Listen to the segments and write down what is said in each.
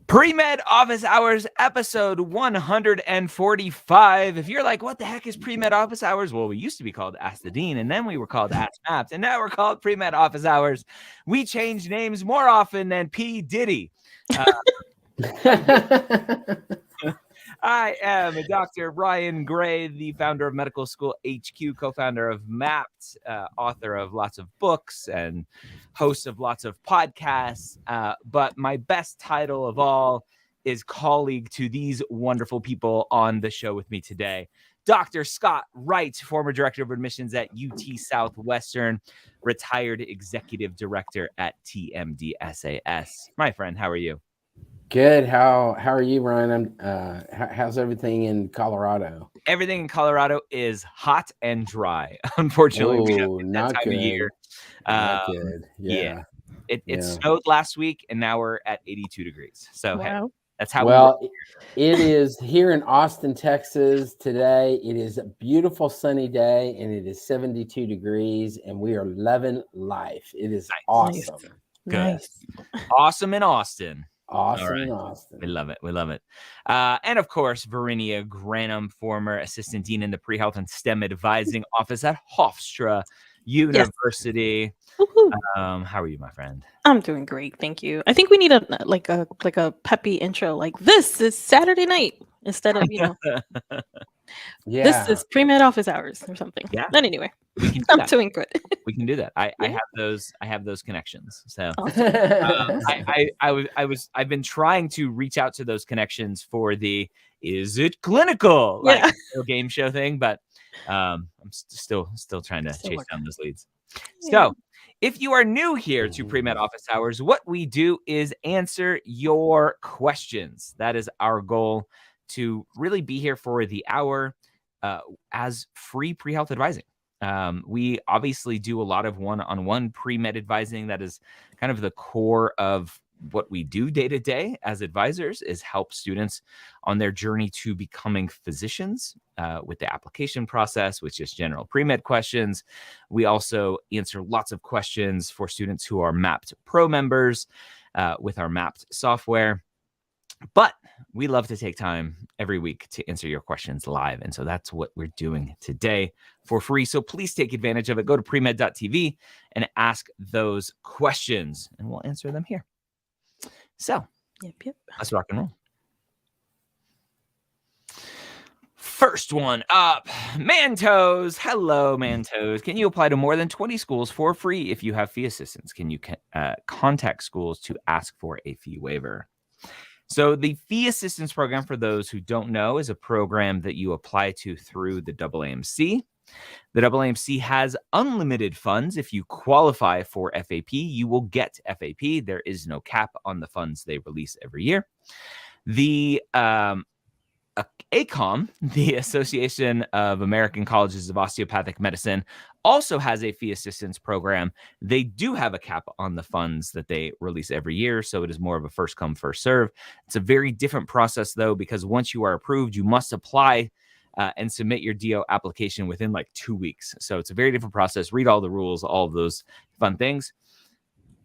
Premed Office Hours, episode 145. If you're like, what the heck is Premed Office Hours? Well, we used to be called Ask the Dean, and then we were called Ask Maps, and now we're called Premed Office Hours. We change names more often than P. Diddy. I am Dr. Brian Gray, the founder of Medical School HQ, co-founder of MAPT, author of lots of books and host of lots of podcasts. But my best title of all is colleague to these wonderful people on the show with me today. Dr. Scott Wright, former director of admissions at UT Southwestern, retired executive director at TMD SAS. My friend, how are you? Good. How are you, Ryan? How's everything in Colorado? Everything in Colorado is hot and dry. Unfortunately, we have that time of year. Not good. Yeah. It snowed last week, and now we're at 82 degrees. So hey, that's how. Well, it is here in Austin, Texas today. It is a beautiful sunny day, and it is 72 degrees, and we are loving life. It is awesome. Good. Nice. Awesome in Austin. Awesome in Austin. We love it. We love it. And of course, Verinia Granum, former assistant dean in the pre-health and STEM advising office at Hofstra University. Yes. How are you, my friend? I'm doing great, thank you. I think we need a peppy intro, like this is Saturday night instead of this is Premed Office Hours or something. Yeah. But anyway, I'm doing good. We can do that. I have those connections. So awesome. I've been trying to reach out to those connections for the Is It Clinical game show thing, but I'm still trying to chase down those leads. Yeah. So if you are new here to Premed Office Hours, what we do is answer your questions. That is our goal, to really be here for the hour as free pre-health advising. We obviously do a lot of one-on-one pre-med advising. That is kind of the core of what we do day to day as advisors, is help students on their journey to becoming physicians with the application process, which is general pre-med questions. We also answer lots of questions for students who are MAPT Pro members with our MAPT software. But we love to take time every week to answer your questions live. And so that's what we're doing today for free. So please take advantage of it. Go to premed.tv and ask those questions, and we'll answer them here. So let's rock and roll. First one up, Mantos. Hello, Mantos. Can you apply to more than 20 schools for free if you have fee assistance? Can you contact schools to ask for a fee waiver? So the fee assistance program, for those who don't know, is a program that you apply to through the AAMC. The AAMC has unlimited funds. If you qualify for FAP, you will get FAP. There is no cap on the funds they release every year. The ACOM, the Association of American Colleges of Osteopathic Medicine, also has a fee assistance program. They do have a cap on the funds that they release every year, so it is more of a first come, first serve. It's a very different process, though, because once you are approved, you must apply and submit your DO application within like 2 weeks. So it's a very different process. Read all the rules, all of those fun things.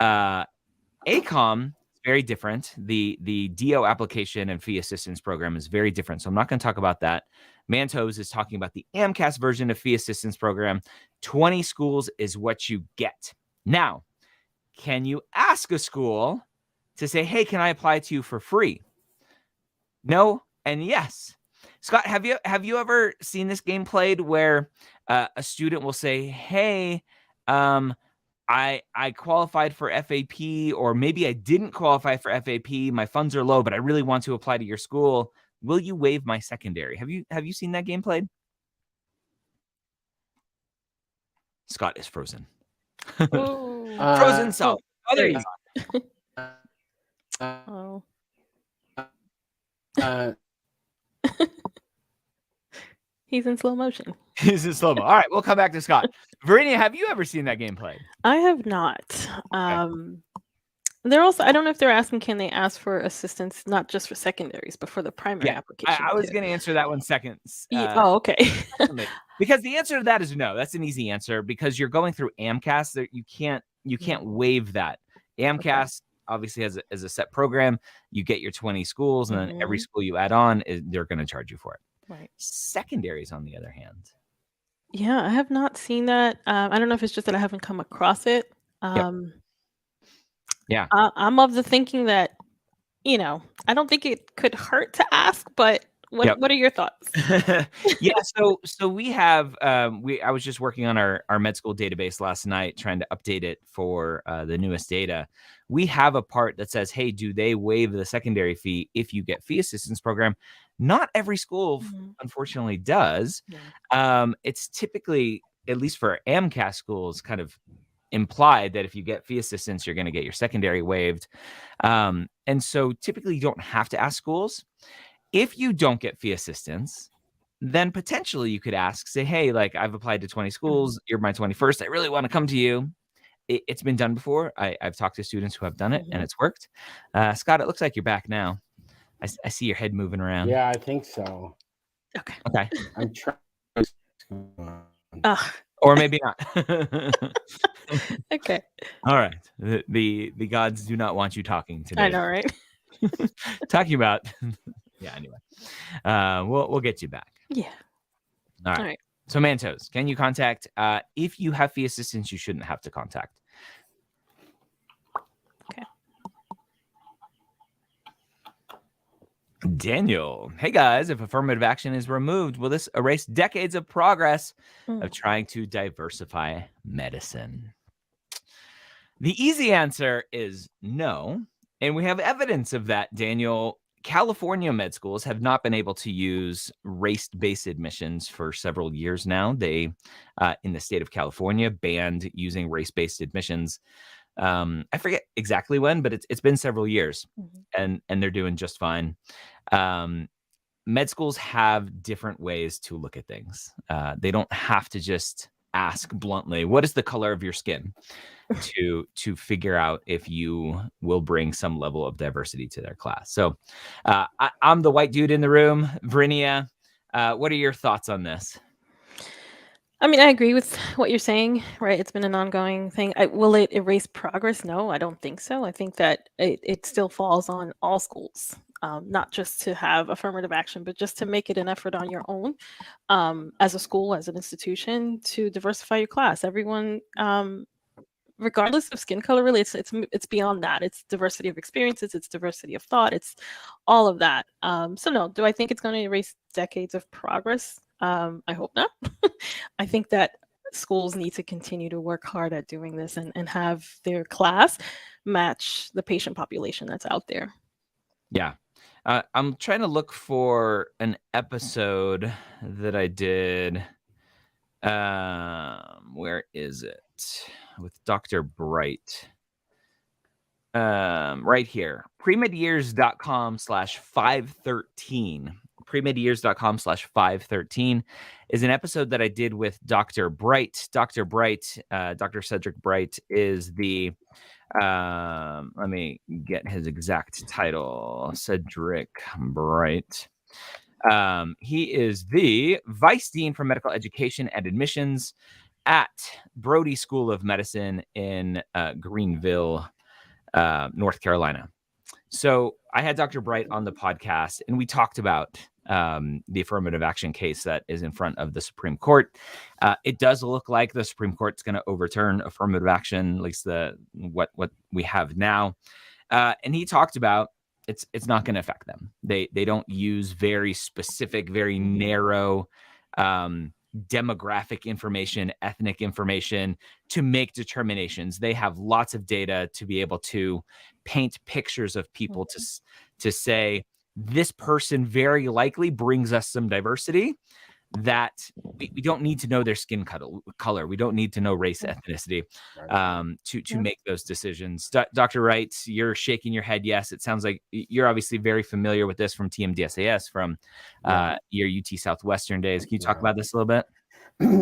ACOM, very different. The DO application and fee assistance program is very different. So I'm not going to talk about that. Mantos is talking about the AMCAS version of fee assistance program. 20 schools is what you get. Now, can you ask a school to say, hey, can I apply to you for free? No and yes. Scott, have you ever seen this game played where a student will say, hey, I qualified for FAP, or maybe I didn't qualify for FAP. My funds are low, but I really want to apply to your school. Will you waive my secondary? Have you seen that game played? Scott is frozen. Frozen solid. Oh, there you go. He's in slow motion. He's in slow mo. All right, we'll come back to Scott. Verinia, have you ever seen that game played? I have not. Okay. They're also, I don't know if they're asking, can they ask for assistance, not just for secondaries, but for the primary application? I was going to answer that one second. Okay. Because the answer to that is no. That's an easy answer, because you're going through AMCAS. You can't waive that. AMCAS obviously has a set program. You get your 20 schools, and then every school you add on, they're going to charge you for it. Right. Secondaries, on the other hand. Yeah, I have not seen that. I don't know if it's just that I haven't come across it. Yeah. I'm of the thinking that, I don't think it could hurt to ask, but what are your thoughts? Yeah, so we have I was just working on our med school database last night, trying to update it for the newest data. We have a part that says, hey, do they waive the secondary fee if you get fee assistance program? Not every school, unfortunately, does. Yeah. It's typically, at least for MCAT schools, kind of implied that if you get fee assistance, you're going to get your secondary waived. And so typically you don't have to ask schools. If you don't get fee assistance, then potentially you could ask, say, hey, like I've applied to 20 schools. You're my 21st. I really want to come to you. It's been done before. I've talked to students who have done it and it's worked. Scott, it looks like you're back now. I see your head moving around. Yeah, I think so. Okay. I'm trying. Or maybe not. Okay. All right. The gods do not want you talking today. I know, right? Talking about yeah, anyway. We'll get you back. Yeah. All right. So Mantos, can you contact if you have fee assistance, you shouldn't have to contact. Okay. Daniel, hey guys, if affirmative action is removed, will this erase decades of progress of trying to diversify medicine? The easy answer is no. And we have evidence of that, Daniel. California med schools have not been able to use race-based admissions for several years now. They, in the state of California, banned using race-based admissions. I forget exactly when, but it's been several years, and they're doing just fine. Med schools have different ways to look at things. They don't have to just ask bluntly, what is the color of your skin? to figure out if you will bring some level of diversity to their class. So I'm the white dude in the room. Vrinia, what are your thoughts on this? I mean, I agree with what you're saying, right? It's been an ongoing thing. Will it erase progress? No, I don't think so. I think that it still falls on all schools, not just to have affirmative action, but just to make it an effort on your own as a school, as an institution, to diversify your class. Everyone, regardless of skin color, really, it's beyond that. It's diversity of experiences, it's diversity of thought, it's all of that. So no, do I think it's going to erase decades of progress? I hope not. I think that schools need to continue to work hard at doing this and have their class match the patient population that's out there. Yeah. I'm trying to look for an episode that I did. Where is it? With Dr. Bright. Right here. Premedyears.com/513. Premedyears.com/513 is an episode that I did with Dr. Bright. Dr. Bright, Dr. Cedric Bright is the let me get his exact title. Cedric Bright. He is the Vice Dean for Medical Education and Admissions at Brody School of Medicine in Greenville, North Carolina. So I had Dr. Bright on the podcast, and we talked about the affirmative action case that is in front of the Supreme Court. It does look like the Supreme Court's going to overturn affirmative action, at least what we have now. And he talked about it's not going to affect them. They don't use very specific, very narrow demographic information, ethnic information to make determinations. They have lots of data to be able to paint pictures of people to say this person very likely brings us some diversity that we don't need to know their skin color. We don't need to know race, ethnicity to make those decisions. Dr. Wright, you're shaking your head. Yes, it sounds like you're obviously very familiar with this from TMDSAS, from your UT Southwestern days. Can you talk about this a little bit?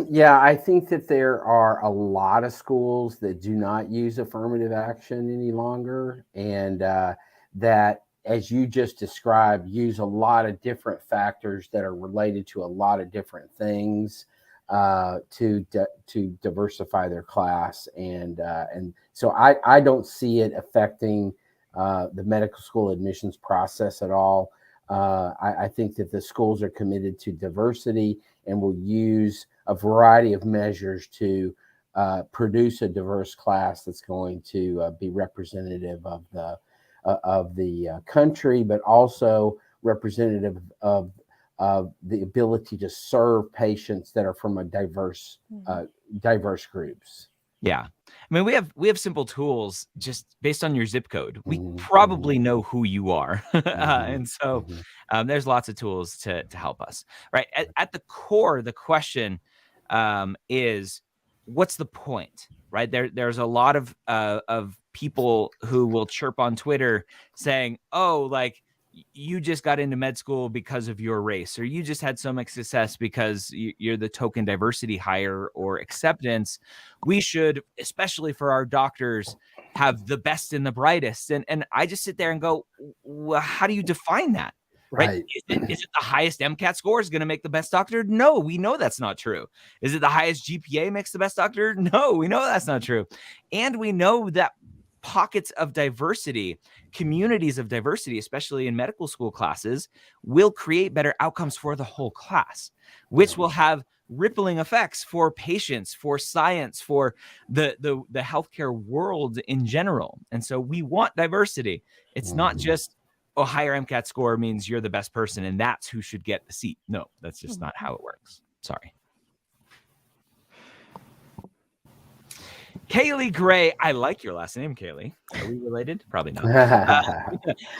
Yeah, I think that there are a lot of schools that do not use affirmative action any longer, and that, as you just described, use a lot of different factors that are related to a lot of different things to diversify their class, and so I don't see it affecting the medical school admissions process at all. I think that the schools are committed to diversity and will use a variety of measures to produce a diverse class that's going to be representative of the country, but also representative of the ability to serve patients that are from a diverse groups. Yeah. I mean, we have simple tools just based on your zip code. We probably know who you are. And so there's lots of tools to help us, right? At the core, the question is, what's the point, right? There's a lot of people who will chirp on Twitter saying, oh, like, you just got into med school because of your race, or you just had so much success because you're the token diversity hire or acceptance. We should, especially for our doctors, have the best and the brightest. And I just sit there and go, well, how do you define that? Right? Is it the highest MCAT score is going to make the best doctor? No, we know that's not true. Is it the highest GPA makes the best doctor? No, we know that's not true. And we know that pockets of diversity, communities of diversity, especially in medical school classes, will create better outcomes for the whole class, which will have rippling effects for patients, for science, for the healthcare world in general. And so we want diversity. It's not just a higher MCAT score means you're the best person and that's who should get the seat. No, that's just not how it works. Sorry. Kaylee Gray. I like your last name, Kaylee. Are we related? Probably not.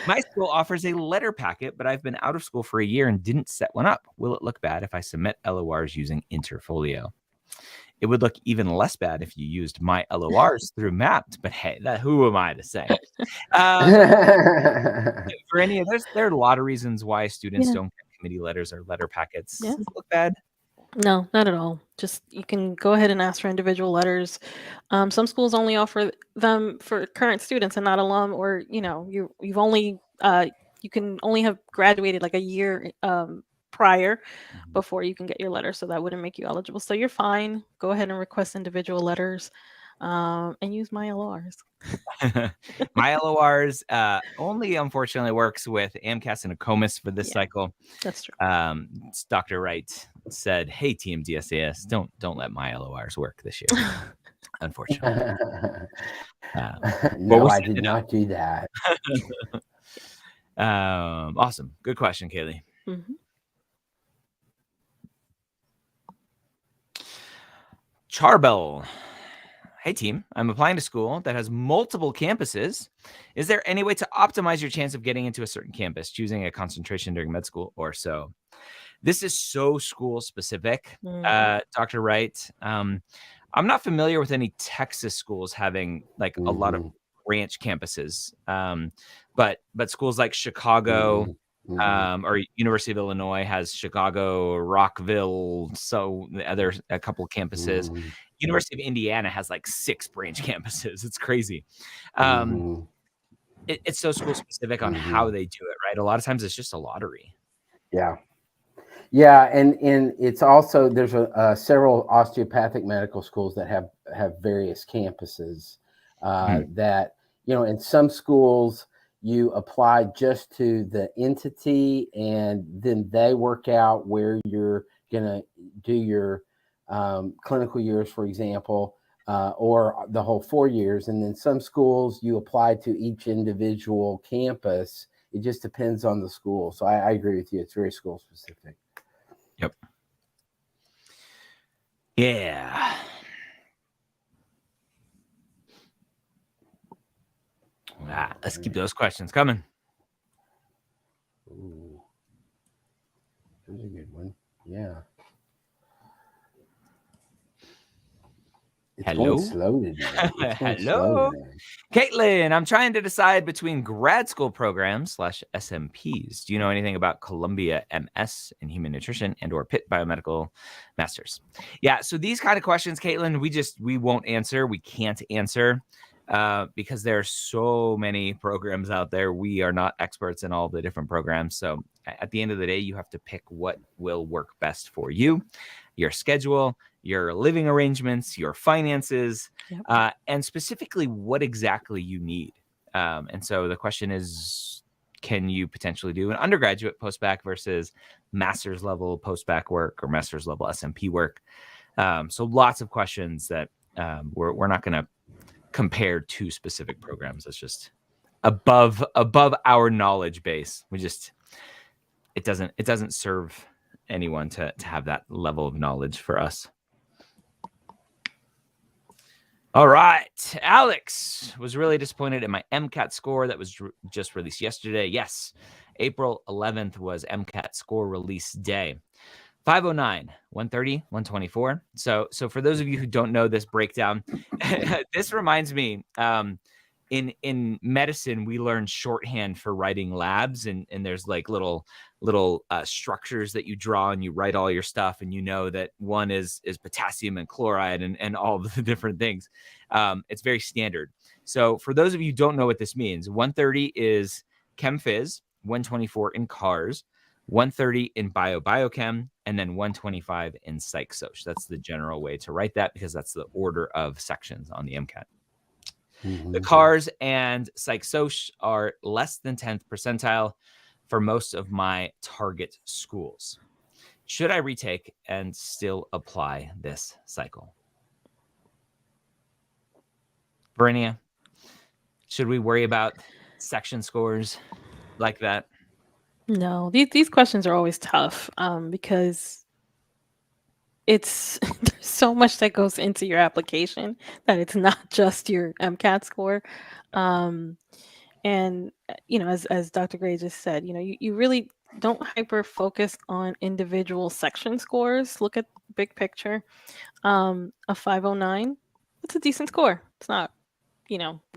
My school offers a letter packet, but I've been out of school for a year and didn't set one up. Will it look bad if I submit LORs using Interfolio? It would look even less bad if you used my LORs through Mapped, but hey, who am I to say? For any of there are a lot of reasons why students don't get committee letters or letter packets. Does it look bad? No, not at all. Just you can go ahead and ask for individual letters. Some schools only offer them for current students and not alum, or you've only you can only have graduated like a year prior before you can get your letter, so that wouldn't make you eligible. So you're fine. Go ahead and request individual letters and use my LORs. My LORs only unfortunately works with AMCAS and ACOMAS for this cycle. That's true. Dr. Wright said, "Hey, Team DSAS, don't let my LORs work this year." Unfortunately, no, I did not do that. Awesome, good question, Kaylee. Charbel. Hey team, I'm applying to school that has multiple campuses. Is there any way to optimize your chance of getting into a certain campus, choosing a concentration during med school or so? This is so school specific, Dr. Wright. I'm not familiar with any Texas schools having like a lot of branch campuses, but schools like Chicago or University of Illinois has Chicago, Rockville, so there's a couple of campuses. University of Indiana has like 6 branch campuses. It's crazy. It's so school specific on how they do it, right? A lot of times it's just a lottery. Yeah, and it's also there's several osteopathic medical schools that have various campuses that in some schools you apply just to the entity and then they work out where you're gonna do your clinical years, for example, or the whole 4 years. And then some schools you apply to each individual campus. It just depends on the school. So I agree with you. It's very school specific. Yep. Yeah. Let's keep those questions coming. Ooh. That's a good one. Yeah. It's Hello. Slow today. Hello. Caitlin, I'm trying to decide between grad school programs / SMPs. Do you know anything about Columbia MS in human nutrition and or Pitt Biomedical Masters? Yeah, so these kind of questions, Caitlin, we won't answer. We can't answer because there are so many programs out there. We are not experts in all the different programs. So at the end of the day, you have to pick what will work best for you, your schedule, your living arrangements, your finances, and specifically what exactly you need. And so the question is, can you potentially do an undergraduate post-bacc versus master's level post-bacc work or master's level SMP work? So lots of questions that we're not going to compare two specific programs. That's just above our knowledge base. It doesn't serve anyone to have that level of knowledge for us. All right. Alex was really disappointed in my MCAT score that was just released yesterday. Yes, April 11th was MCAT score release day. 509, 130, 124. So for those of you who don't know this breakdown, this reminds me, in medicine, we learn shorthand for writing labs, and there's like little structures that you draw, and you write all your stuff, and you know that one is potassium and chloride and all the different things. It's very standard. So for those of you who don't know what this means, 130 is Chem Phys, 124 in Cars, 130 in Biochem, and then 125 in Psych Soc. That's the general way to write that, because that's the order of sections on the MCAT. The Cars and Psych Soc are less than 10th percentile for most of my target schools. Should I retake and still apply this cycle? Verinia, should we worry about section scores like that? No, these questions are always tough because it's there's so much that goes into your application that it's not just your MCAT score. And as Dr. Gray just said, you really don't hyper focus on individual section scores. Look at the big picture. A 509, it's a decent score. It's not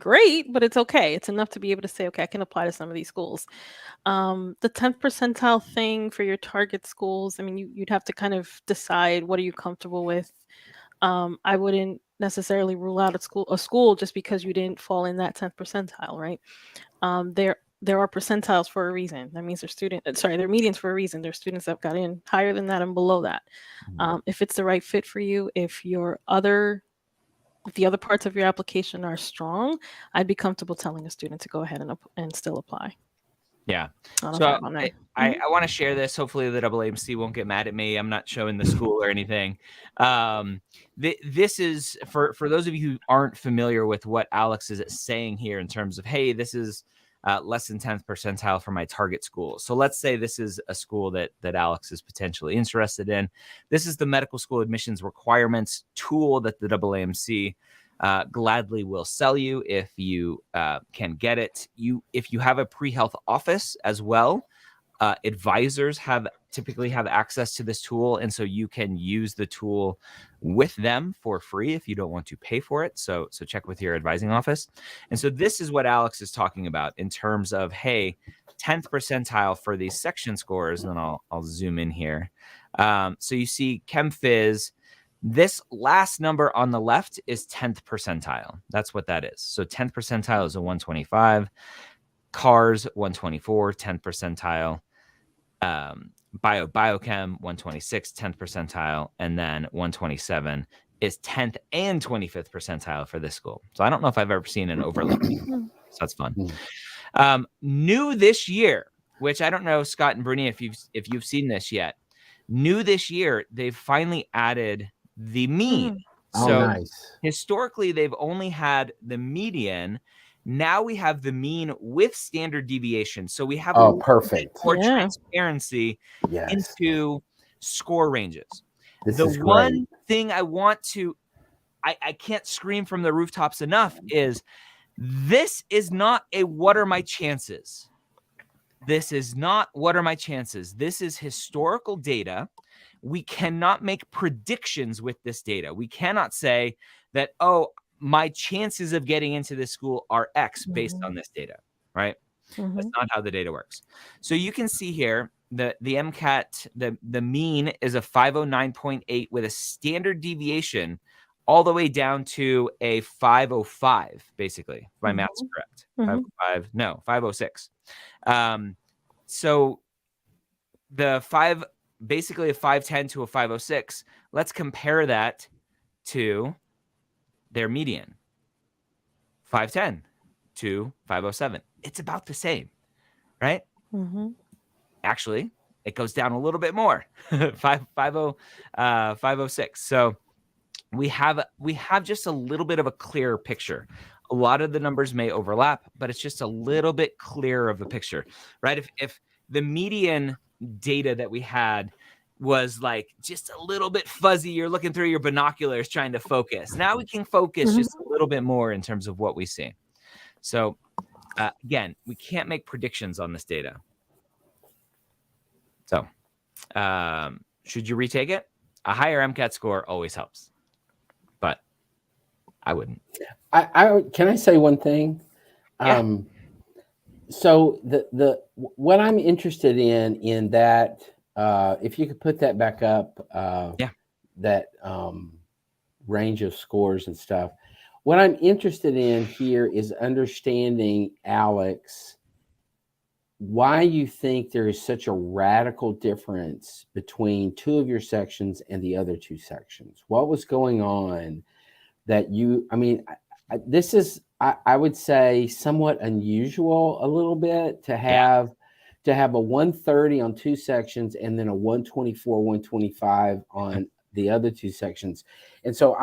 great, but it's okay. It's enough to be able to say, okay, I can apply to some of these schools. The 10th percentile thing for your target schools, I mean, you'd have to kind of decide what are you comfortable with. I wouldn't necessarily rule out a school just because you didn't fall in that 10th percentile, right? There are percentiles for a reason. That means they're medians for a reason. There's students that got in higher than that and below that. If it's the right fit for you, if the other parts of your application are strong, I'd be comfortable telling a student to go ahead and still apply. Yeah. So I want to share this. Hopefully the AAMC won't get mad at me. I'm not showing the school or anything. This is for those of you who aren't familiar with what Alex is saying here in terms of, hey, this is less than 10th percentile for my target school. So let's say this is a school that Alex is potentially interested in. This is the medical school admissions requirements tool that the AAMC gladly will sell you if you can get it. If you have a pre-health office as well, advisors typically have access to this tool, and so you can use the tool with them for free if you don't want to pay for it. So check with your advising office. And so this is what Alex is talking about in terms of, hey, 10th percentile for these section scores, and I'll zoom in here. So you see Chem Phys. This last number on the left is 10th percentile. That's what that is. So 10th percentile is a 125. Cars, 124, 10th percentile. Biochem, 126, 10th percentile. And then 127 is 10th and 25th percentile for this school. So I don't know if I've ever seen an overlap. So that's fun. New this year, which I don't know, Scott and Brittany, if you've seen this yet. New this year, they've finally added the mean. So nice. Historically, they've only had the median. Now we have the mean with standard deviation. So we have perfect more transparency into score ranges. The one thing I want to, I can't scream from the rooftops enough is this is not a what are my chances. This is not what are my chances. This is historical data. We cannot make predictions with this data. We cannot say that, oh, my chances of getting into this school are X based on this data, right? That's not how the data works. So you can see here the MCAT, the mean is a 509.8 with a standard deviation all the way down to a 505, basically. If my math's correct. 505, no, 506. So basically a 510 to a 506. Let's compare that to their median. 510. to 507. It's about the same, right? Actually, it goes down a little bit more, 506. So we have just a little bit of a clearer picture. A lot of the numbers may overlap, but it's just a little bit clearer of a picture, right? If the median data that we had was like just a little bit fuzzy, you're looking through your binoculars trying to focus. Now we can focus just a little bit more in terms of what we see. So again, we can't make predictions on this data. So should you retake it? A higher MCAT score always helps, but I wouldn't. Can I say one thing? Yeah. So what I'm interested in that, if you could put that back up, that range of scores and stuff. What I'm interested in here is understanding, Alex, why you think there is such a radical difference between two of your sections and the other two sections. What was going on that this is, I would say, somewhat unusual a little bit to have a 130 on two sections and then a 124, 125 on the other two sections. And so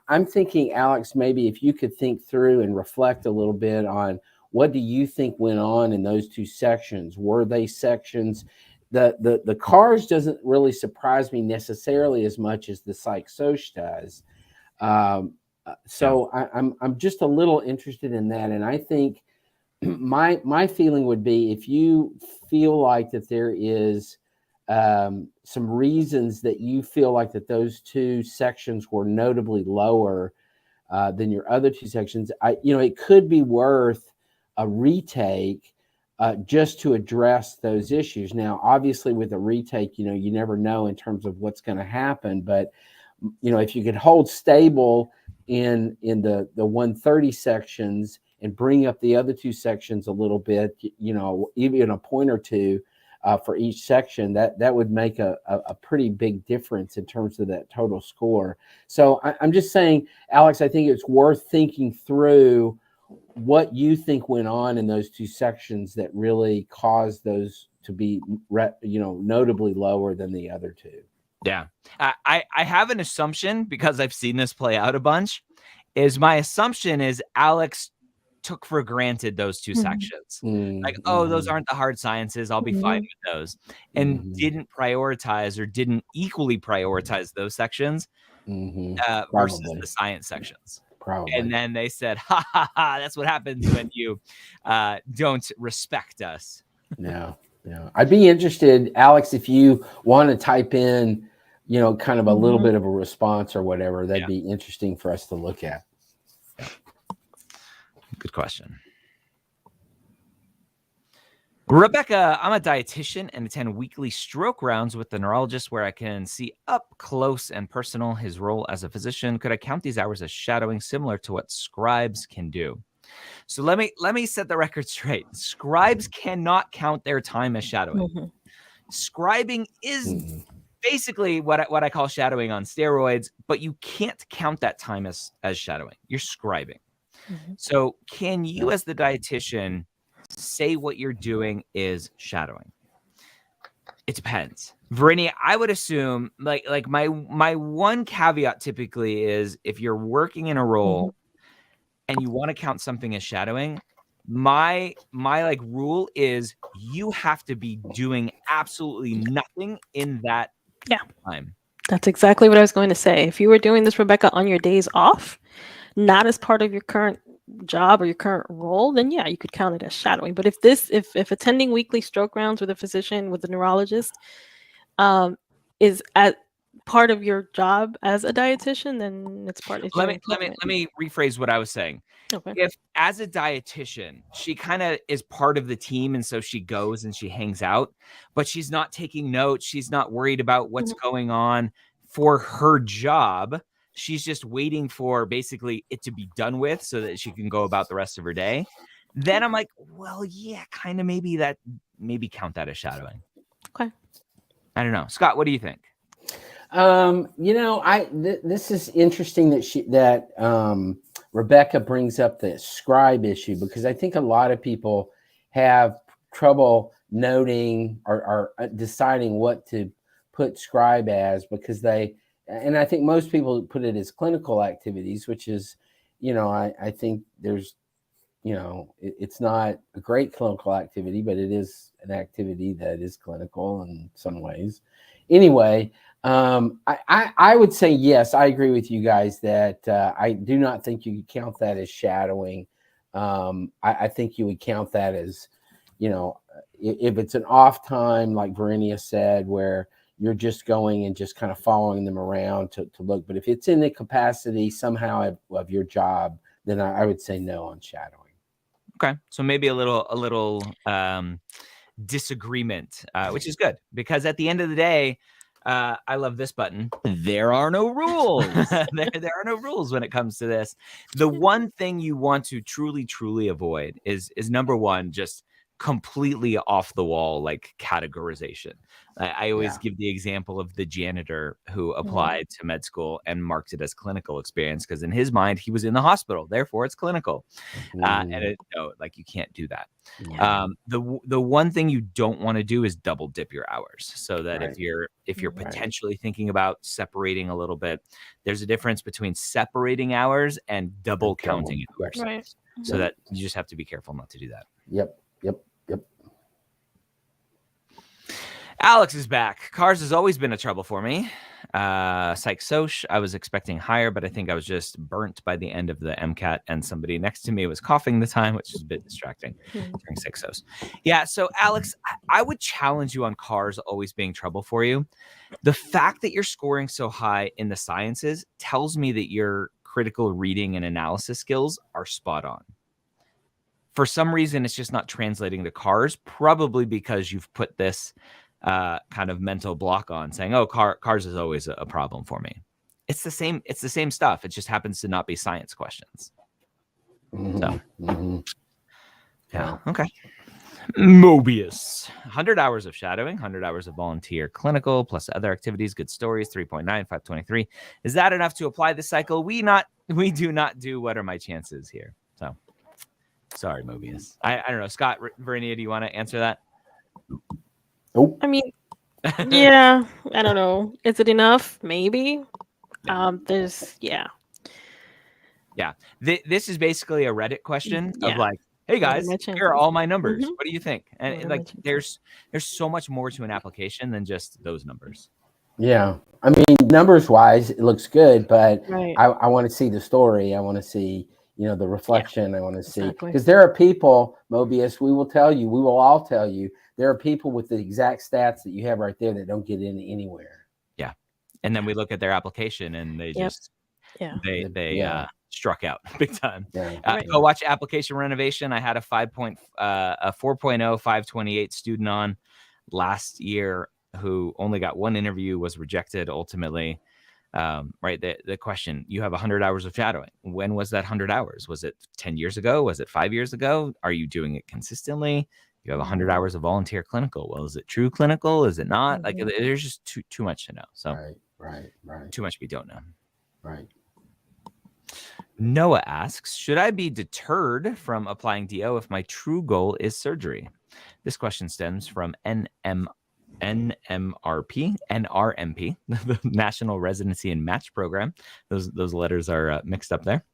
I'm thinking, Alex, maybe if you could think through and reflect a little bit on what do you think went on in those two sections? Were they sections? The cars doesn't really surprise me necessarily as much as the psych-soc does. So I'm just a little interested in that. And I think my feeling would be, if you feel like that there is some reasons that you feel like that those two sections were notably lower than your other two sections, it could be worth a retake just to address those issues. Now, obviously with a retake, you never know in terms of what's going to happen, but if you could hold stable in the 130 sections and bring up the other two sections a little bit, even a point or two for each section, that would make a pretty big difference in terms of that total score. So I'm just saying, Alex, I think it's worth thinking through what you think went on in those two sections that really caused those to be, notably lower than the other two. Yeah. I have an assumption, because I've seen this play out a bunch, my assumption is Alex took for granted those two sections. Like, those aren't the hard sciences, I'll be fine with those. And didn't prioritize or didn't equally prioritize those sections versus the science sections. Probably. And then they said, ha, ha, ha, that's what happens when you don't respect us. No. I'd be interested, Alex, if you want to type in, kind of a little bit of a response or whatever, that'd be interesting for us to look at. Yeah. Good question. Rebecca, I'm a dietitian and attend weekly stroke rounds with the neurologist where I can see up close and personal his role as a physician. Could I count these hours as shadowing, similar to what scribes can do? So let me set the record straight. Scribes cannot count their time as shadowing. Scribing is basically what I call shadowing on steroids, but you can't count that time as shadowing. You're scribing. So can you, as the dietitian, say what you're doing is shadowing? It depends. Verini, I would assume like my one caveat typically is, if you're working in a role and you want to count something as shadowing, my like rule is you have to be doing absolutely nothing in that time. That's exactly what I was going to say. If you were doing this, Rebecca, on your days off, not as part of your current job or your current role, then you could count it as shadowing. But if attending weekly stroke rounds with a physician, with a neurologist, is at part of your job as a dietitian, then it's part of let me rephrase what I was saying. Okay. If as a dietitian, she kind of is part of the team, and so she goes and she hangs out, but she's not taking notes, she's not worried about what's going on for her job. She's just waiting for basically it to be done with so that she can go about the rest of her day. Then I'm like, well, yeah, kind of maybe count that as shadowing. Okay. I don't know. Scott, what do you think? This is interesting that Rebecca brings up the scribe issue, because I think a lot of people have trouble noting or deciding what to put scribe as, because and I think most people put it as clinical activities, which is, I think there's, it's not a great clinical activity, but it is an activity that is clinical in some ways. Anyway, I would say, yes, I agree with you guys that I do not think you could count that as shadowing. I think you would count that as, if it's an off time, like Verinia said, where you're just going and just kind of following them around to look. But if it's in the capacity somehow of your job, then I would say no on shadowing. Okay, so maybe a little disagreement, which is good, because at the end of the day, I love this button. There are no rules. there are no rules when it comes to this. The one thing you want to truly avoid is number one, just completely off the wall, like categorization. I always give the example of the janitor who applied to med school and marked it as clinical experience, because in his mind, he was in the hospital, therefore it's clinical. And like, you can't do that. The one thing you don't want to do is double dip your hours, so that if you're potentially thinking about separating a little bit, there's a difference between separating hours and double counting hours. Right. So that you just have to be careful not to do that. Yep. Alex is back. Cars has always been a trouble for me. Psych Soch, I was expecting higher, but I think I was just burnt by the end of the MCAT, and somebody next to me was coughing the time, which is a bit distracting during Psych Soch. Yeah, so Alex, I would challenge you on cars always being trouble for you. The fact that you're scoring so high in the sciences tells me that your critical reading and analysis skills are spot on. For some reason, it's just not translating to cars, probably because you've put this kind of mental block on, saying, "Oh, cars is always a problem for me." It's the same stuff. It just happens to not be science questions. Yeah. Okay. Mobius, 100 hours of shadowing, 100 hours of volunteer clinical, plus other activities, good stories, 3.9, 523. Is that enough to apply this cycle? We do not do. What are my chances here? So, sorry, Mobius. I don't know. Scott, Verinia, do you want to answer that? Nope. I mean, yeah, I don't know. Is it enough? Maybe. This is basically a Reddit question of like, hey guys, here are all my numbers. What do you think? And like, there's so much more to an application than just those numbers. Yeah, I mean, numbers wise, it looks good, but I want to see the story. I want to see, the reflection. I want to see, because there are people, Mobius, we will all tell you, there are people with the exact stats that you have right there that don't get in anywhere. Yeah. And then we look at their application and they just, they struck out big time. Go watch application renovation. I had a 4.0, 528 student on last year who only got one interview, was rejected ultimately. The question, you have 100 hours of shadowing. When was that 100 hours? Was it 10 years ago? Was it 5 years ago? Are you doing it consistently? You have 100 hours of volunteer clinical. Well, is it true clinical? Is it not? Like, there's just too much to know. So right. Too much we don't know. Right. Noah asks, should I be deterred from applying DO if my true goal is surgery? This question stems from NMRP, the National Residency and Match Program. Those letters are mixed up there.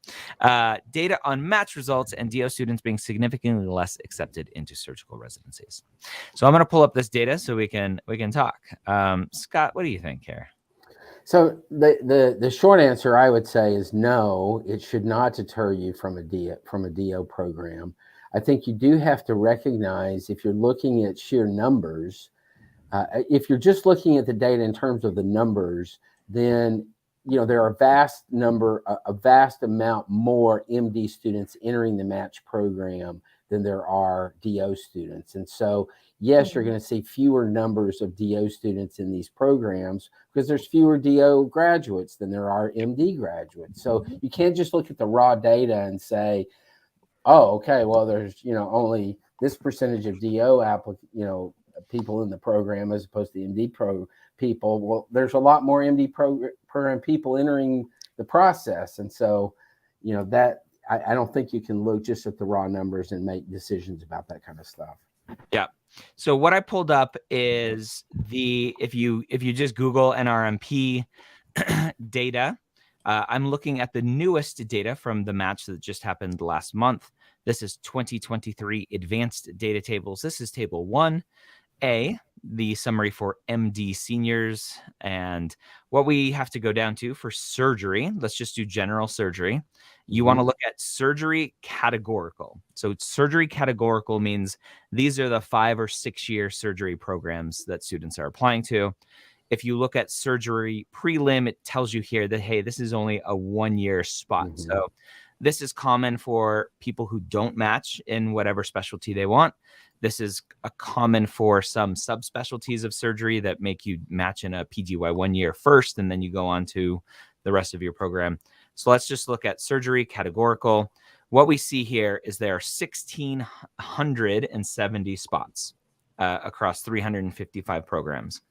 Data on match results and DO students being significantly less accepted into surgical residencies. So I'm going to pull up this data so we can talk. Scott, what do you think here? So the short answer I would say is no. It should not deter you from a DO program. I think you do have to recognize, if you're looking at sheer numbers. If you're just looking at the data in terms of the numbers, then there are a vast amount more MD students entering the match program than there are DO students. And so, yes, you're going to see fewer numbers of DO students in these programs because there's fewer DO graduates than there are MD graduates. So you can't just look at the raw data and say, oh, okay, well, there's only this percentage of DO people in the program as opposed to MD people. Well, there's a lot more MD program people entering the process, and so that I don't think you can look just at the raw numbers and make decisions about that kind of stuff. Yeah. So what I pulled up is if you just Google NRMP data, I'm looking at the newest data from the match that just happened last month. This is 2023 advanced data tables. This is table 1A, the summary for MD seniors, and what we have to go down to for surgery. Let's just do general surgery. You want to look at surgery categorical. So surgery categorical means these are the 5 or 6 year surgery programs that students are applying to. If you look at surgery prelim, it tells you here that, hey, this is only a 1-year spot. So this is common for people who don't match in whatever specialty they want. This is a common for some subspecialties of surgery that make you match in a PGY 1 year first, and then you go on to the rest of your program. So let's just look at surgery categorical. What we see here is there are 1,670 spots across 355 programs.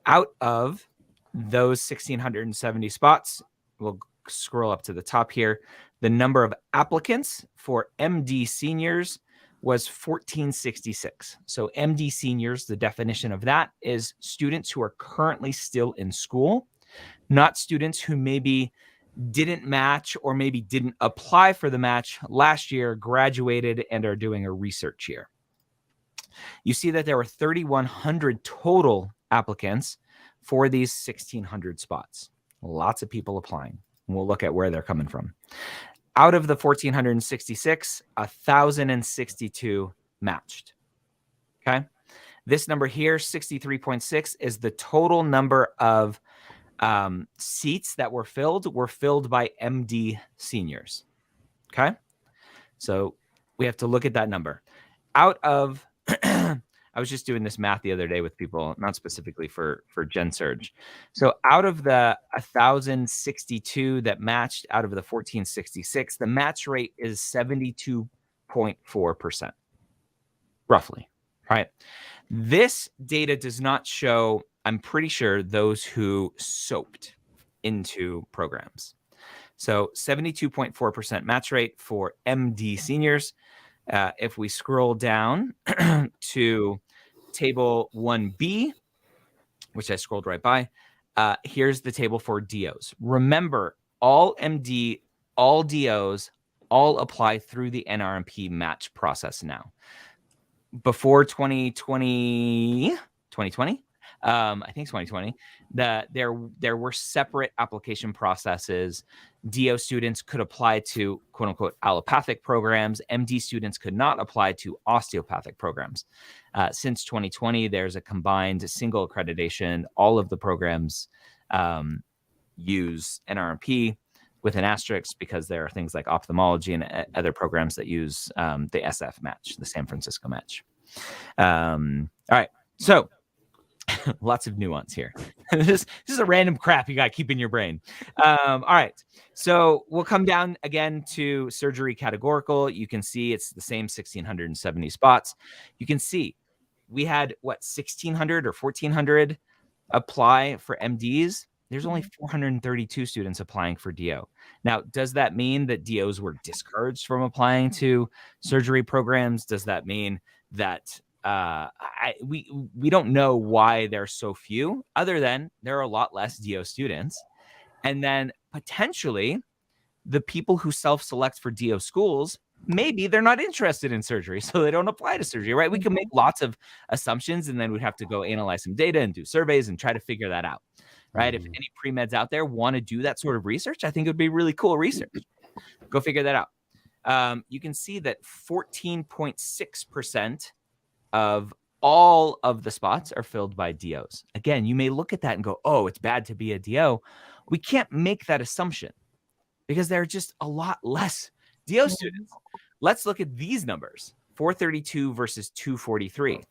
Out of those 1,670 spots, we'll scroll up to the top here. The number of applicants for MD seniors was 1,466. So MD seniors, the definition of that is students who are currently still in school, not students who maybe didn't match or maybe didn't apply for the match last year, graduated, and are doing a research year. You see that there were 3,100 total applicants for these 1,600 spots. Lots of people applying. We'll look at where they're coming from. Out of the 1,466, 1,062 matched. Okay. This number here, 63.6, is the total number of seats that were filled by MD seniors. Okay. So we have to look at that number. Out of, I was just doing this math the other day with people, not specifically for Gen Surge. So out of the 1,062 that matched out of the 1,466, the match rate is 72.4%, roughly, right? This data does not show, I'm pretty sure, those who soaped into programs. So 72.4% match rate for MD seniors. If we scroll down to table 1B, which I scrolled right by, here's the table for DOs. Remember, all MD, all DOs, all apply through the NRMP match process now. Before 2020, I think 2020, there were separate application processes. DO students could apply to quote unquote allopathic programs. MD students could not apply to osteopathic programs. Since 2020, there's a combined single accreditation. All of the programs use NRMP with an asterisk because there are things like ophthalmology and other programs that use the SF match, the San Francisco match. All right, so lots of nuance here. This is a random crap you got to keep in your brain. All right, so we'll come down again to surgery categorical. You can see it's the same 1,670 spots. You can see we had, 1,600 or 1,400 apply for MDs. There's only 432 students applying for DO. Now, does that mean that DOs were discouraged from applying to surgery programs? Does that mean that we don't know why there's so few, other than there are a lot less DO students? And then potentially the people who self-select for DO schools, maybe they're not interested in surgery, so they don't apply to surgery, right? We can make lots of assumptions, and then we'd have to go analyze some data and do surveys and try to figure that out, right? If any pre-meds out there want to do that sort of research, I think it would be really cool research. Go figure that out. You can see that 14.6% of all of the spots are filled by DOs. Again, you may look at that and go, oh, it's bad to be a DO. We can't make that assumption because there are just a lot less DO students. Let's look at these numbers, 432 versus 243.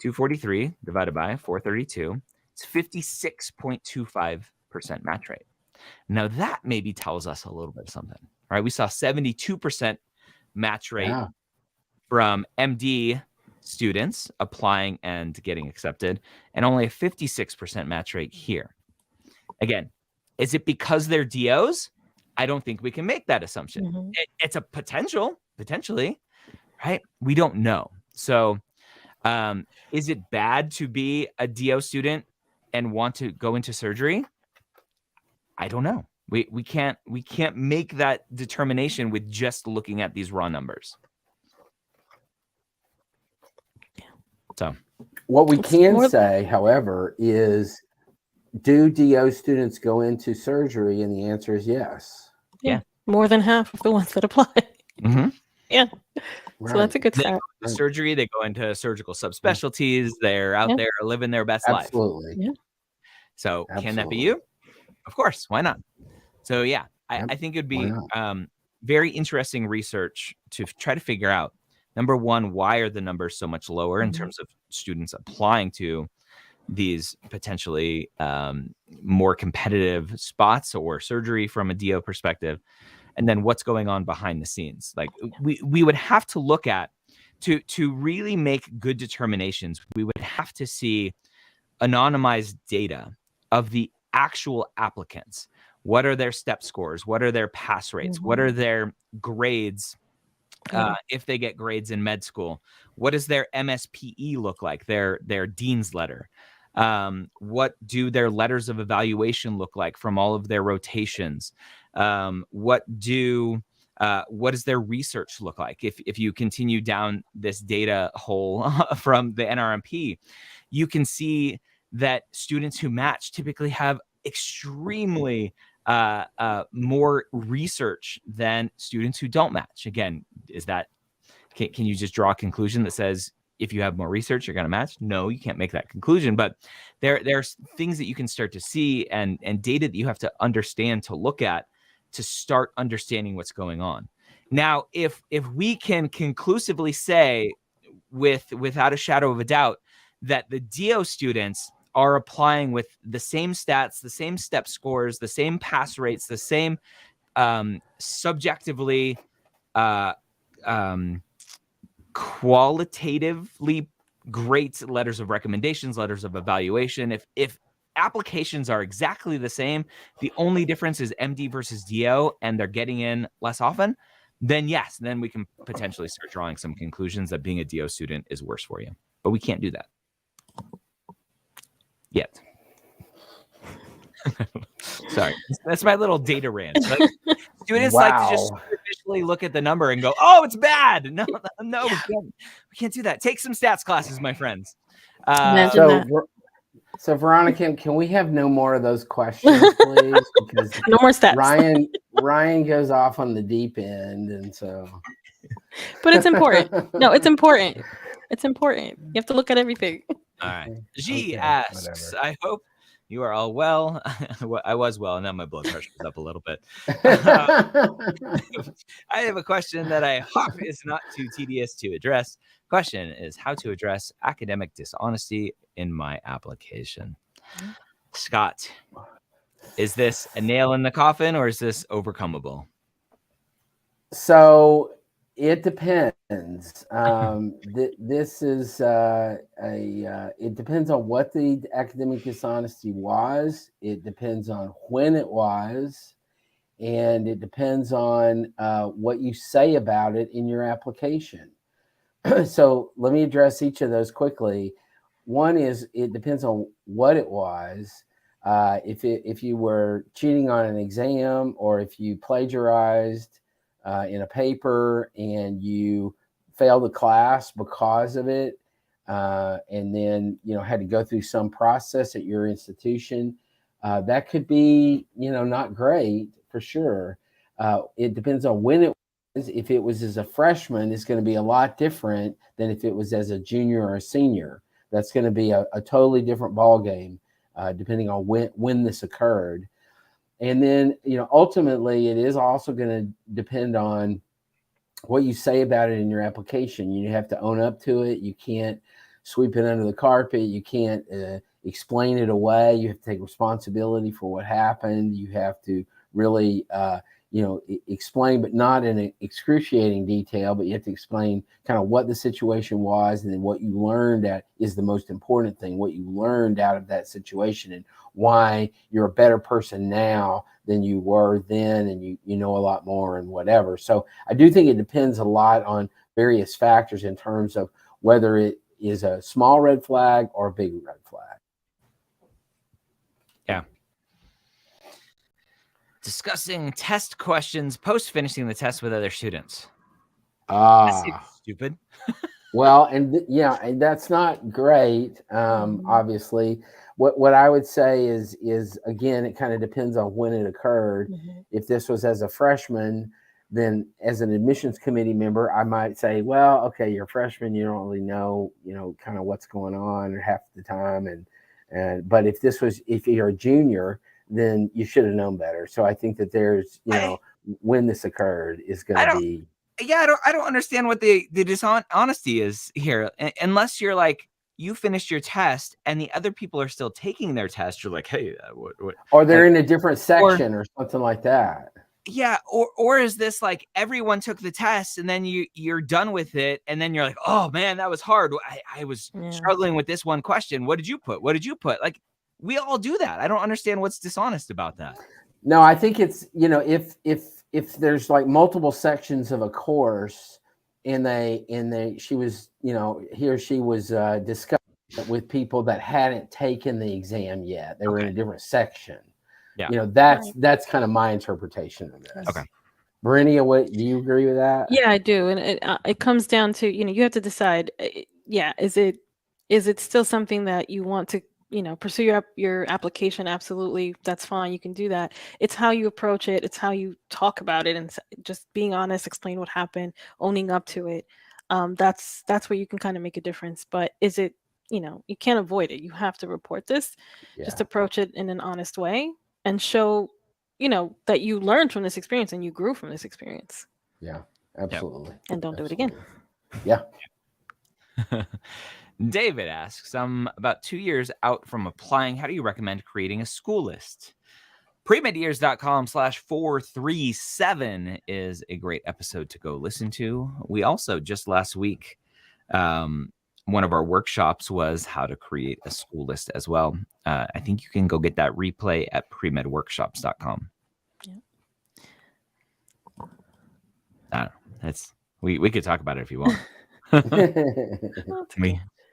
243 divided by 432, it's 56.25% match rate. Now that maybe tells us a little bit of something, right? We saw 72% match rate from MD students applying and getting accepted, and only a 56% match rate here. Again, is it because they're DOs? I don't think we can make that assumption. Mhm. It's a potentially, right? We don't know. So is it bad to be a DO student and want to go into surgery? I don't know. We can't make that determination with just looking at these raw numbers. So what we can say, however, is do DO students go into surgery? And the answer is yes. Yeah. More than half of the ones that apply. Mm-hmm. Yeah. Right. So that's a good They stat. go into surgery, they go into surgical subspecialties, they're out there living their best life. Absolutely. Yeah. So can that be you? Of course. Why not? So yeah, I think it would be very interesting research to try to figure out, number one, why are the numbers so much lower in terms of students applying to these potentially more competitive spots or surgery from a DO perspective, and then what's going on behind the scenes. Like we would have to look at to really make good determinations. We would have to see anonymized data of the actual applicants. What are their step scores? What are their pass rates? What are their grades? If they get grades in med school, what does their MSPE look like? Their dean's letter. What do their letters of evaluation look like from all of their rotations? What does their research look like? If you continue down this data hole from the NRMP, you can see that students who match typically have extremely more research than students who don't match. Again, is that can you just draw a conclusion that says if you have more research, you're going to match? No, you can't make that conclusion. But there's things that you can start to see and data that you have to understand to look at to start understanding what's going on. Now, if we can conclusively say without a shadow of a doubt that the DO students are applying with the same stats, the same step scores, the same pass rates, the same subjectively qualitatively great letters of recommendations, letters of evaluation. If applications are exactly the same, the only difference is MD versus DO, and they're getting in less often, then yes, then we can potentially start drawing some conclusions that being a DO student is worse for you. But we can't do that yet. Sorry, that's my little data rant. Like, students like to just superficially look at the number and go, "Oh, it's bad." No, we can't do that. Take some stats classes, my friends. So Veronica, can we have no more of those questions, please? Because no more stats. Ryan goes off on the deep end, and so. But it's important. No, it's important. It's important. You have to look at everything. All right. G asks, whatever. I hope you are all well. I was well, and now my blood pressure is up a little bit. I have a question that I hope is not too tedious to address. Question is how to address academic dishonesty in my application. Scott, is this a nail in the coffin or is this overcomable? So it depends. This is it depends on what the academic dishonesty was. It depends on when it was, and it depends on what you say about it in your application. So let me address each of those quickly. One is it depends on what it was. If you were cheating on an exam, or if you plagiarized in a paper and you failed the class because of it, and then had to go through some process at your institution, that could be not great for sure. It depends on when it was. If it was as a freshman, it's going to be a lot different than if it was as a junior or a senior. That's going to be a totally different ball game, depending on when this occurred. And then, ultimately, it is also going to depend on what you say about it in your application. You have to own up to it. You can't sweep it under the carpet. You can't explain it away. You have to take responsibility for what happened. You have to really explain, but not in excruciating detail, but you have to explain kind of what the situation was, and then what you learned is the most important thing, what you learned out of that situation, and why you're a better person now than you were then, and you know a lot more and whatever. So I do think it depends a lot on various factors in terms of whether it is a small red flag or a big red flag. Yeah. Discussing test questions post finishing the test with other students. That's stupid. Well, and that's not great. Obviously, what I would say is again, it kind of depends on when it occurred. If this was as a freshman, then as an admissions committee member, I might say, well, okay, you're a freshman, you don't really know, kind of what's going on half the time, but if you're a junior, then you should have known better. So I think that there's, when this occurred is going to be. Yeah, I don't understand what the dishonesty is here, unless you're like, you finished your test and the other people are still taking their test. You're like, hey, what? Or they're in a different section or something like that. Yeah, or is this like everyone took the test and then you're done with it, and then you're like, oh man, that was hard. I was struggling with this one question. What did you put? What did you put? Like, we all do that. I don't understand what's dishonest about that. No, I think it's, if there's like multiple sections of a course and she was, he or she was discussing with people that hadn't taken the exam yet. They were in a different section. Yeah. That's kind of my interpretation of this. Okay. Brinia, what do you agree with that? Yeah, I do. And it comes down to, you have to decide, is it still something that you want to, pursue your application? Absolutely. That's fine. You can do that. It's how you approach it. It's how you talk about it, and just being honest, explain what happened, owning up to it. That's where you can kind of make a difference. But is it, you can't avoid it. You have to report this. Just approach it in an honest way and show, that you learned from this experience and you grew from this experience. Yeah, absolutely. And don't do it again. Yeah. David asks, I'm about 2 years out from applying. How do you recommend creating a school list? Premedyears.com/437 is a great episode to go listen to. We also just last week, one of our workshops was how to create a school list as well. I think you can go get that replay at premedworkshops.com. Yeah. We could talk about it if you want.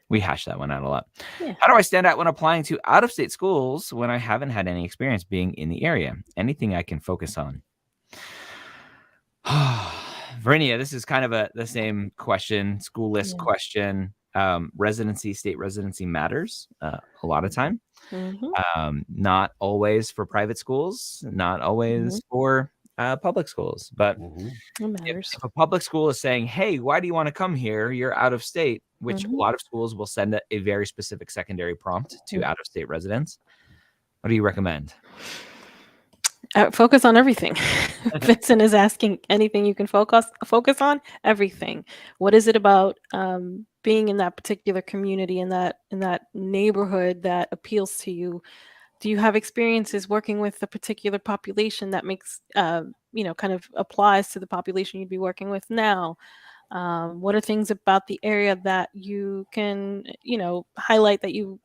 We hash that one out a lot. Yeah. How do I stand out when applying to out-of-state schools when I haven't had any experience being in the area? Anything I can focus on? Verinia, this is kind of the same question, school list question. State residency matters a lot of time. Not always for private schools, not always for public schools, but if a public school is saying, hey, why do you want to come here? You're out of state, which a lot of schools will send a very specific secondary prompt to out of state residents. What do you recommend? Focus on everything. Vincent is asking anything you can focus on, everything. What is it about being in that particular community, in that neighborhood that appeals to you? Do you have experiences working with a particular population that makes, kind of applies to the population you'd be working with now? What are things about the area that you can, highlight that you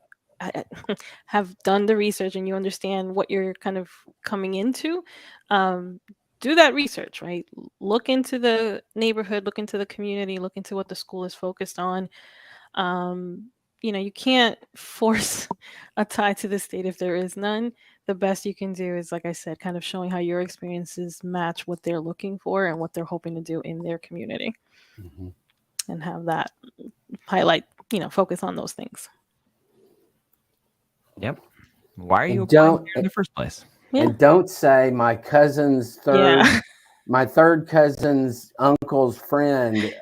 have done the research and you understand what you're kind of coming into? Do that research, right? Look into the neighborhood, look into the community, look into what the school is focused on. You can't force a tie to the state if there is none. The best you can do is, like I said, kind of showing how your experiences match what they're looking for and what they're hoping to do in their community. And have that highlight, focus on those things. Yep. Why are you applying here in the first place? And don't say my cousin's my third cousin's uncle's friend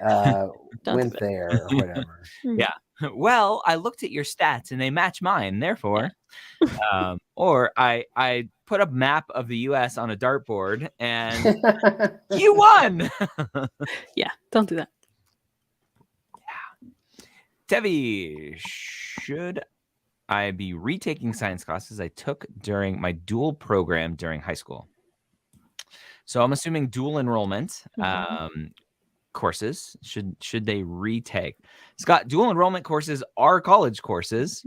went there or whatever. Yeah. Well, I looked at your stats and they match mine. Therefore, or I put a map of the U.S. on a dartboard and you won. Yeah, don't do that. Yeah. Tevi, should I be retaking science classes I took during my dual program during high school? So I'm assuming dual enrollment Mhm. courses should they retake? Scott, dual enrollment courses are college courses.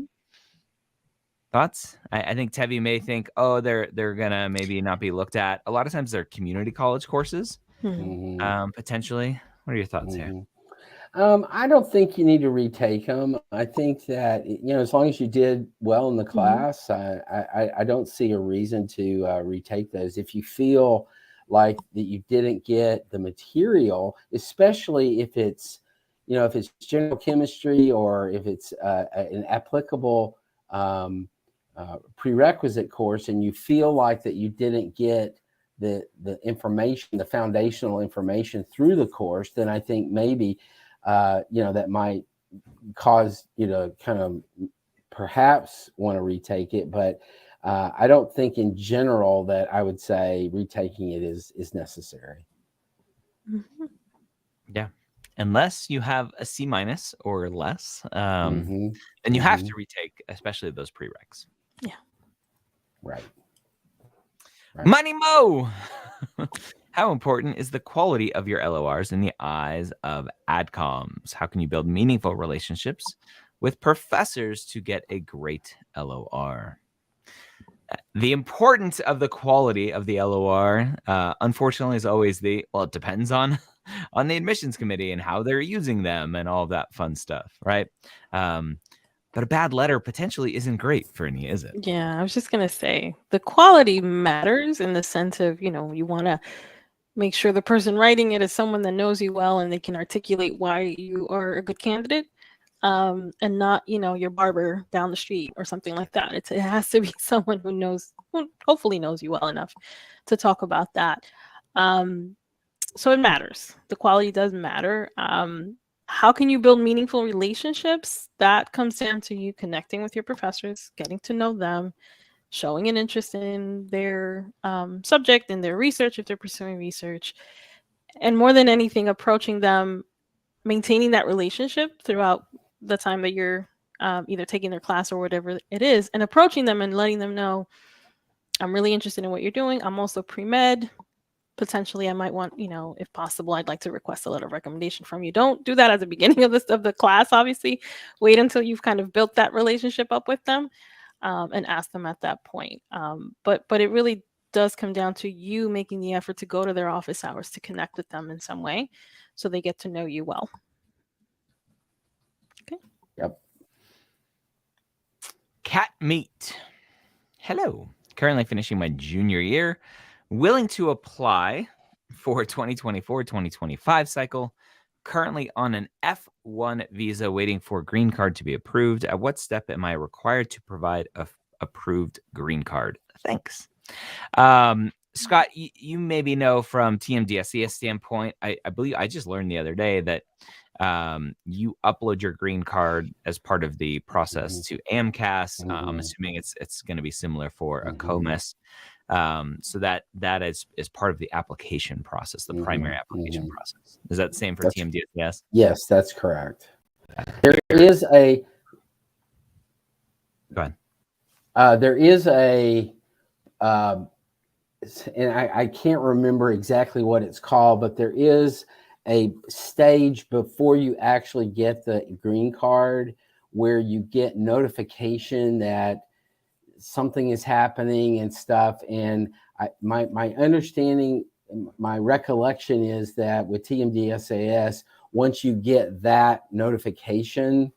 Thoughts? I think Tevi may think, oh, they're gonna maybe not be looked at. A lot of times they're community college courses, potentially. What are your thoughts here? I don't think you need to retake them. I think that, as long as you did well in the class, I don't see a reason to retake those. If you feel like that you didn't get the material, especially if it's, if it's general chemistry or if it's an applicable prerequisite course, and you feel like that you didn't get the information, the foundational information through the course, then I think maybe that might cause you to kind of perhaps want to retake it, but I don't think in general that I would say retaking it is necessary. Yeah, unless you have a C- or less, then you have to retake, especially those prereqs. Yeah, right. Money Mo. How important is the quality of your LORs in the eyes of AdComs? How can you build meaningful relationships with professors to get a great LOR? The importance of the quality of the LOR, unfortunately, is always it depends on the admissions committee and how they're using them and all of that fun stuff, right? But a bad letter potentially isn't great for any, is it? Yeah, I was just going to say the quality matters in the sense of, you want to make sure the person writing it is someone that knows you well and they can articulate why you are a good candidate, and not, your barber down the street or something like that. It has to be someone who hopefully knows you well enough to talk about that. So it matters. The quality does matter. How can you build meaningful relationships? That comes down to you connecting with your professors, getting to know them, showing an interest in their subject and their research if they're pursuing research, and more than anything, approaching them, maintaining that relationship throughout the time that you're either taking their class or whatever it is, and approaching them and letting them know, I'm really interested in what you're doing. I'm also pre-med. Potentially, I might want, if possible, I'd like to request a letter of recommendation from you. Don't do that at the beginning of the class, obviously. Wait until you've kind of built that relationship up with them, and ask them at that point. But it really does come down to you making the effort to go to their office hours to connect with them in some way so they get to know you well. Okay. Yep. Cat Meat. Hello. Currently finishing my junior year. Willing to apply for 2024-2025 cycle. Currently on an F1 visa waiting for green card to be approved. At what step am I required to provide a approved green card? Thanks. Scott, you maybe know from TMDSCS standpoint, I believe I just learned the other day that you upload your green card as part of the process to AMCAS. I'm assuming it's going to be similar for a COMES. So that is part of the application process, the primary application process. Is that the same for TMDSCS? Yes, that's correct. There is a. Go ahead. There is a. And I can't remember exactly what it's called, but there is a stage before you actually get the green card where you get notification that something is happening and stuff. And my understanding, my recollection is that with TMDSAS, once you get that notification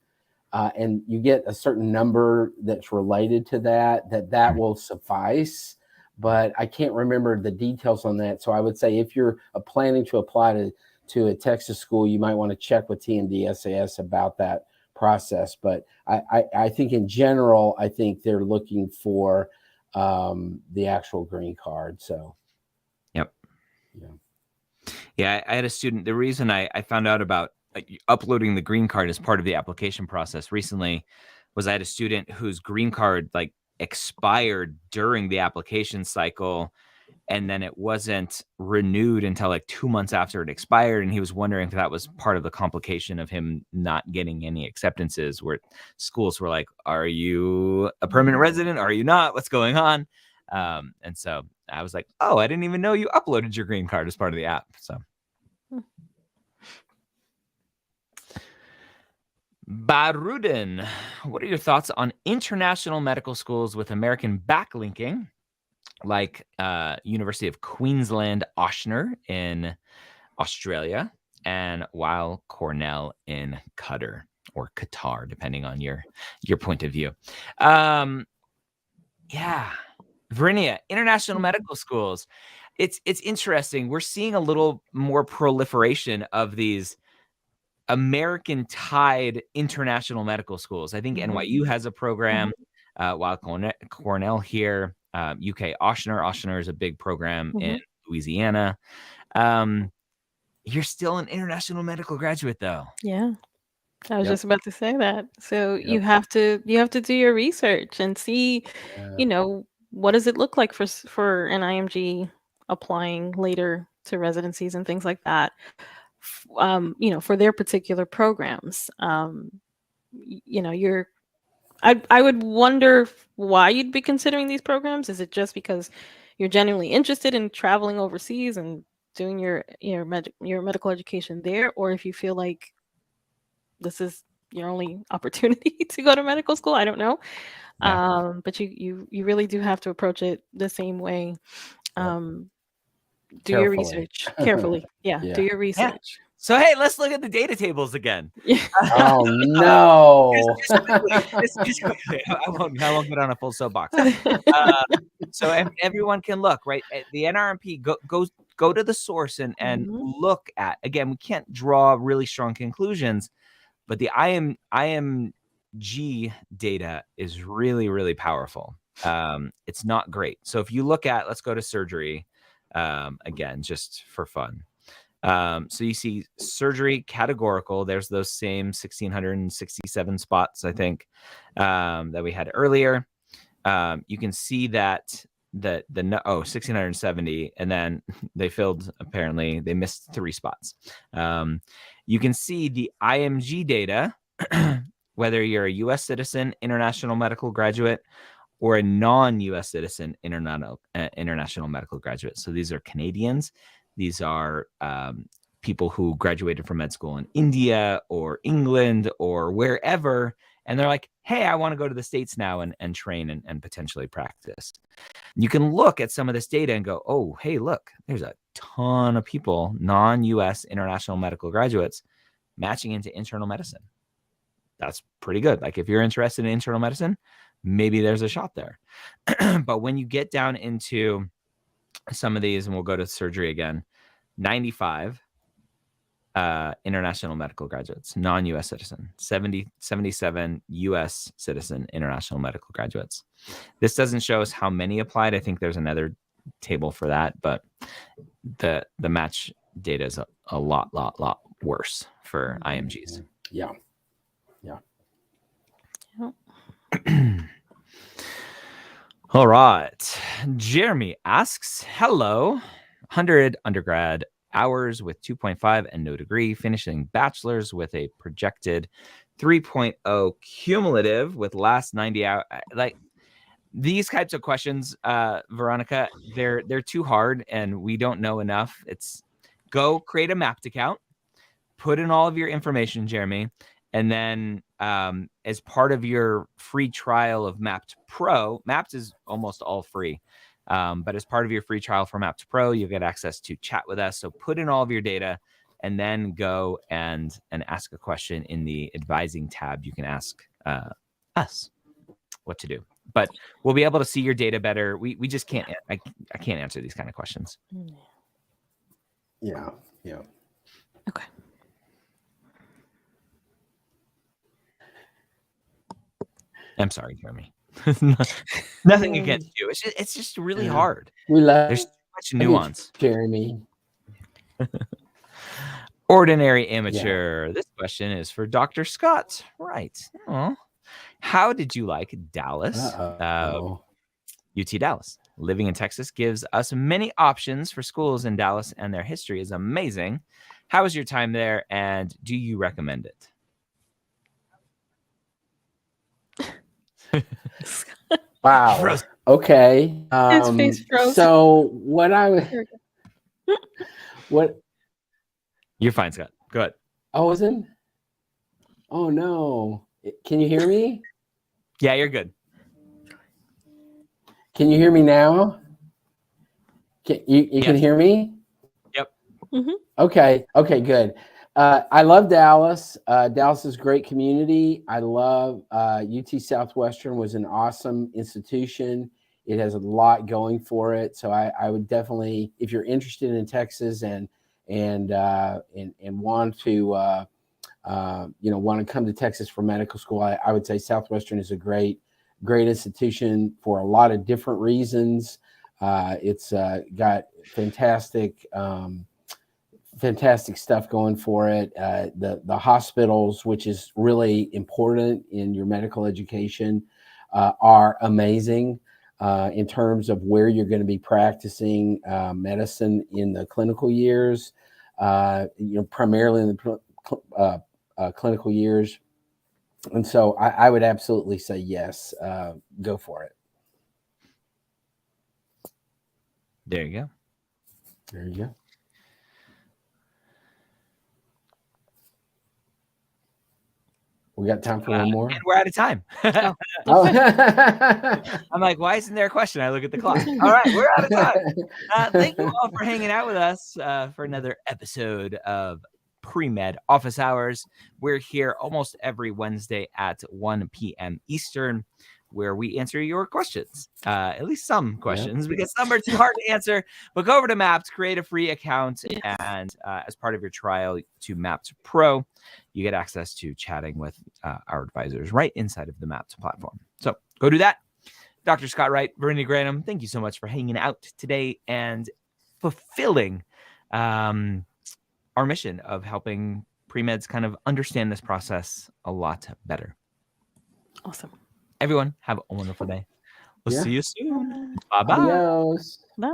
and you get a certain number that's related to that will suffice. But I can't remember the details on that. So I would say if you're planning to apply to a Texas school, you might want to check with TMDSAS about that process. But I think in general, I think they're looking for the actual green card. So, yep. Yeah, I had a student. The reason I found out about uploading the green card as part of the application process recently was I had a student whose green card expired during the application cycle, and then it wasn't renewed until 2 months after it expired, and he was wondering if that was part of the complication of him not getting any acceptances, where schools were like, are you a permanent resident? Are you not? What's going on? And so I was like, oh, I didn't even know you uploaded your green card as part of the app. So. Barudin, what are your thoughts on international medical schools with American backlinking, like University of Queensland, Oshner in Australia, and Weill Cornell in Qatar, or Qatar, depending on your point of view. Yeah, Verinia, international medical schools. It's interesting. We're seeing a little more proliferation of these American-tied international medical schools. I think NYU has a program, while Cornell here, UK Oshner is a big program in Louisiana. You're still an international medical graduate, though. Yeah, I was just about to say that. So you have to do your research and see, what does it look like for an IMG applying later to residencies and things like that. For their particular programs. I would wonder why you'd be considering these programs. Is it just because you're genuinely interested in traveling overseas and doing your medical education there, or if you feel like this is your only opportunity to go to medical school? I don't know. Yeah. But you really do have to approach it the same way. Do your research carefully. Yeah, do your research. Yeah. So, hey, let's look at the data tables again. Oh, no. Just quickly, I won't get on a full soapbox. So everyone can look, right? The NRMP, go to the source and look at, again, we can't draw really strong conclusions, but the IMG data is really, really powerful. It's not great. So if you look at, let's go to surgery, again, just for fun. So you see surgery categorical. There's those same 1,667 spots, I think, that we had earlier. You can see that the 1,670, and then apparently they missed 3 spots. You can see the IMG data, whether you're a U.S. citizen, international medical graduate, or a non-U.S. citizen, international medical graduate. So these are Canadians. These are people who graduated from med school in India or England or wherever, and they're like, hey, I want to go to the States now and train and potentially practice. You can look at some of this data and go, oh, hey, look, there's a ton of people, non-U.S. international medical graduates, matching into internal medicine. That's pretty good. Like, if you're interested in internal medicine, maybe there's a shot there. But when you get down into some of these, and we'll go to surgery again, 95 international medical graduates, non-U.S. citizen, 77 U.S. citizen international medical graduates. This doesn't show us how many applied. I think there's another table for that, but the match data is a lot worse for IMGs. Yeah. All right. Jeremy asks, hello, 100 undergrad hours with 2.5 and no degree, finishing bachelor's with a projected 3.0 cumulative with last 90 hours. Like, these types of questions, Veronica, they're too hard and we don't know enough. It's go create a Mapped account, put in all of your information, Jeremy, and then as part of your free trial of Mapped Pro, Mapped is almost all free. But as part of your free trial for Mapped Pro, you get access to chat with us. So put in all of your data and then go and ask a question in the advising tab. You can ask us what to do. But we'll be able to see your data better. We just can't, I can't answer these kind of questions. Yeah. Okay. I'm sorry, Jeremy. Nothing against you. It's just really hard. There's too much nuance. Jeremy. Ordinary amateur. Yeah. This question is for Dr. Scott. Right. Oh. How did you like Dallas? UT Dallas. Living in Texas gives us many options for schools in Dallas, and their history is amazing. How was your time there, and do you recommend it? Wow. Frozen. Okay. His face froze. So what what You're fine, Scott. Go ahead. I was in? Oh no. Can you hear me? Yeah, you're good. Can you hear me now? You can hear me? Yep. Okay. Okay, good. I love Dallas. Dallas is a great community. I love UT Southwestern was an awesome institution. It has a lot going for it. So I would definitely, if you're interested in Texas and want to want to come to Texas for medical school, I would say Southwestern is a great institution for a lot of different reasons. It's got fantastic stuff going for it. The hospitals, which is really important in your medical education, are amazing in terms of where you're going to be practicing medicine in the clinical years. Primarily in the clinical years. And so I would absolutely say yes, go for it. There you go. There you go. We got time for one more. And we're out of time. Oh. I'm like, why isn't there a question? I look at the clock. All right, we're out of time. Thank you all for hanging out with us for another episode of Premed Office Hours. We're here almost every Wednesday at 1 p.m. Eastern, where we answer your questions, at least some questions, because some are too hard to answer. But go over to Maps, create a free account, and as part of your trial to Maps Pro, you get access to chatting with our advisors right inside of the Maps platform. So go do that. Dr. Scott Wright, Verena Granum, thank you so much for hanging out today and fulfilling our mission of helping pre-meds kind of understand this process a lot better. Awesome. Everyone, have a wonderful day. We'll see you soon. Bye-bye. Adios. Bye.